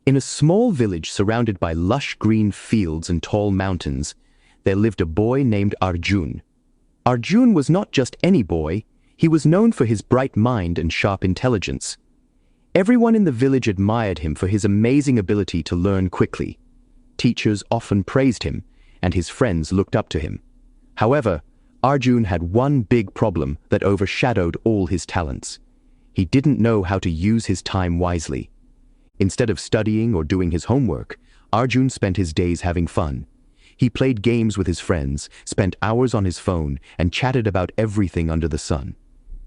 In a small village surrounded by lush green fields and tall mountains, there lived a boy named Arjun. Arjun was not just any boy, he was known for his bright mind and sharp intelligence. Everyone in the village admired him for his amazing ability to learn quickly. Teachers often praised him, and his friends looked up to him. However, Arjun had one big problem that overshadowed all his talents. He didn't know how to use his time wisely. Instead of studying or doing his homework, Arjun spent his days having fun. He played games with his friends, spent hours on his phone, and chatted about everything under the sun.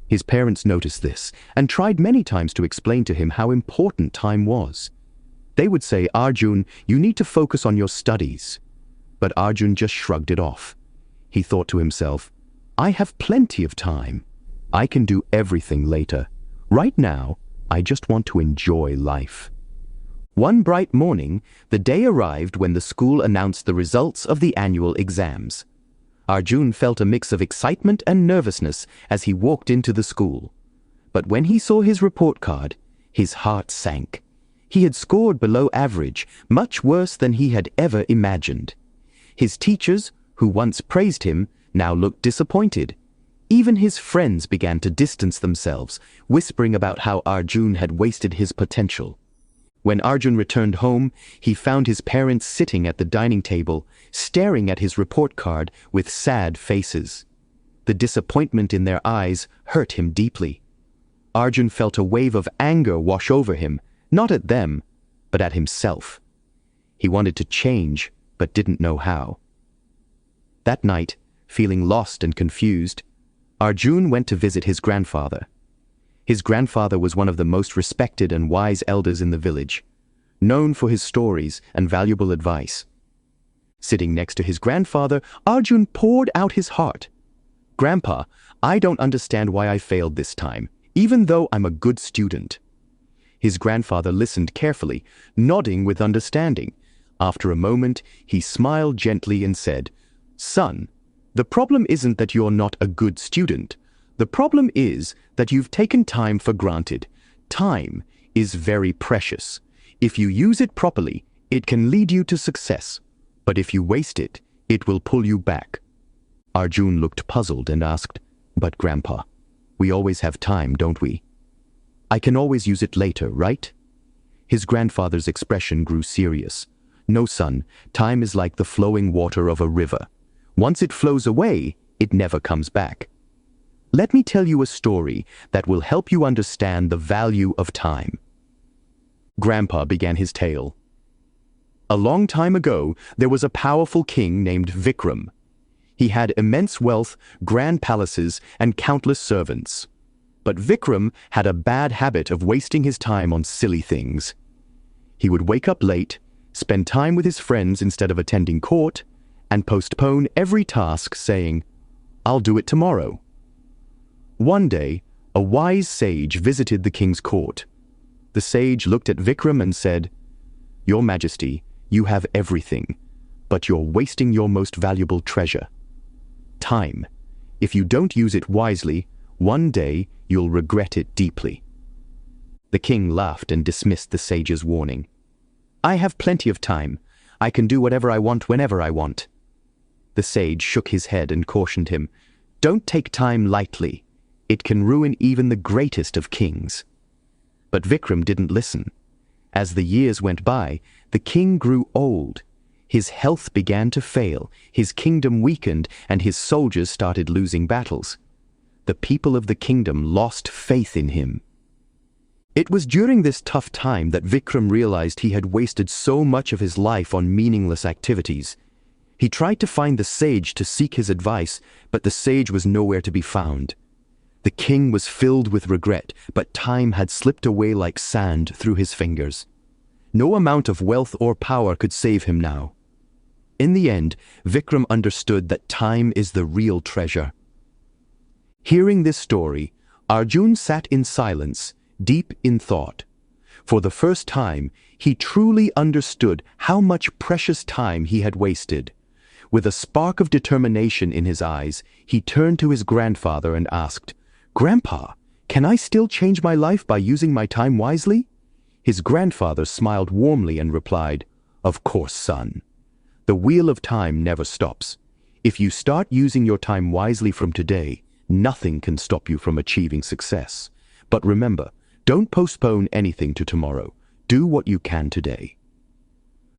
His parents noticed this and tried many times to explain to him how important time was. They would say, "Arjun, you need to focus on your studies." But Arjun just shrugged it off. He thought to himself, "I have plenty of time. I can do everything later. Right now, I just want to enjoy life." One bright morning, the day arrived when the school announced the results of the annual exams. Arjun felt a mix of excitement and nervousness as he walked into the school. But when he saw his report card, his heart sank. He had scored below average, much worse than he had ever imagined. His teachers, who once praised him, now looked disappointed. Even his friends began to distance themselves, whispering about how Arjun had wasted his potential. When Arjun returned home, he found his parents sitting at the dining table, staring at his report card with sad faces. The disappointment in their eyes hurt him deeply. Arjun felt a wave of anger wash over him, not at them, but at himself. He wanted to change, but didn't know how. That night, feeling lost and confused, Arjun went to visit his grandfather. His grandfather was one of the most respected and wise elders in the village, known for his stories and valuable advice. Sitting next to his grandfather, Arjun poured out his heart. "Grandpa, I don't understand why I failed this time, even though I'm a good student." His grandfather listened carefully, nodding with understanding. After a moment, he smiled gently and said, "Son, the problem isn't that you're not a good student. The problem is that you've taken time for granted. Time is very precious. If you use it properly, it can lead you to success. But if you waste it, it will pull you back." Arjun looked puzzled and asked, "But Grandpa, we always have time, don't we? I can always use it later, right?" His grandfather's expression grew serious. "No, son, time is like the flowing water of a river. Once it flows away, it never comes back. Let me tell you a story that will help you understand the value of time." Grandpa began his tale. A long time ago, there was a powerful king named Vikram. He had immense wealth, grand palaces, and countless servants. But Vikram had a bad habit of wasting his time on silly things. He would wake up late, spend time with his friends instead of attending court, and postpone every task saying, "I'll do it tomorrow." One day, a wise sage visited the king's court. The sage looked at Vikram and said, "Your Majesty, you have everything, but you're wasting your most valuable treasure. Time. If you don't use it wisely, one day you'll regret it deeply." The king laughed and dismissed the sage's warning. "I have plenty of time. I can do whatever I want whenever I want." The sage shook his head and cautioned him, "Don't take time lightly. It can ruin even the greatest of kings." But Vikram didn't listen. As the years went by, the king grew old. His health began to fail, his kingdom weakened, and his soldiers started losing battles. The people of the kingdom lost faith in him. It was during this tough time that Vikram realized he had wasted so much of his life on meaningless activities. He tried to find the sage to seek his advice, but the sage was nowhere to be found. The king was filled with regret, but time had slipped away like sand through his fingers. No amount of wealth or power could save him now. In the end, Vikram understood that time is the real treasure. Hearing this story, Arjun sat in silence, deep in thought. For the first time, he truly understood how much precious time he had wasted. With a spark of determination in his eyes, he turned to his grandfather and asked, "Grandpa, can I still change my life by using my time wisely?" His grandfather smiled warmly and replied, "Of course, son. The wheel of time never stops. If you start using your time wisely from today, nothing can stop you from achieving success. But remember, don't postpone anything to tomorrow. Do what you can today."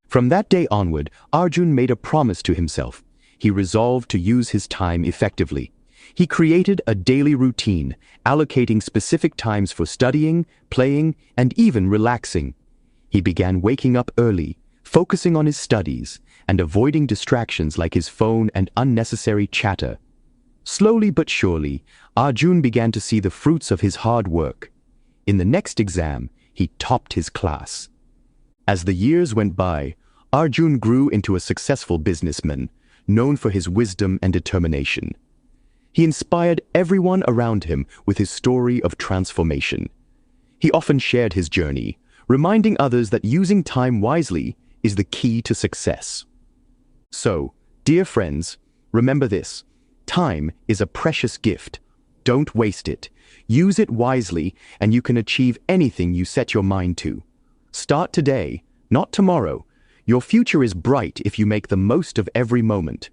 From that day onward, Arjun made a promise to himself. He resolved to use his time effectively. He created a daily routine, allocating specific times for studying, playing, and even relaxing. He began waking up early, focusing on his studies, and avoiding distractions like his phone and unnecessary chatter. Slowly but surely, Arjun began to see the fruits of his hard work. In the next exam, he topped his class. As the years went by, Arjun grew into a successful businessman, known for his wisdom and determination. He inspired everyone around him with his story of transformation. He often shared his journey, reminding others that using time wisely is the key to success. So, dear friends, remember this: time is a precious gift. Don't waste it. Use it wisely, and you can achieve anything you set your mind to. Start today, not tomorrow. Your future is bright if you make the most of every moment.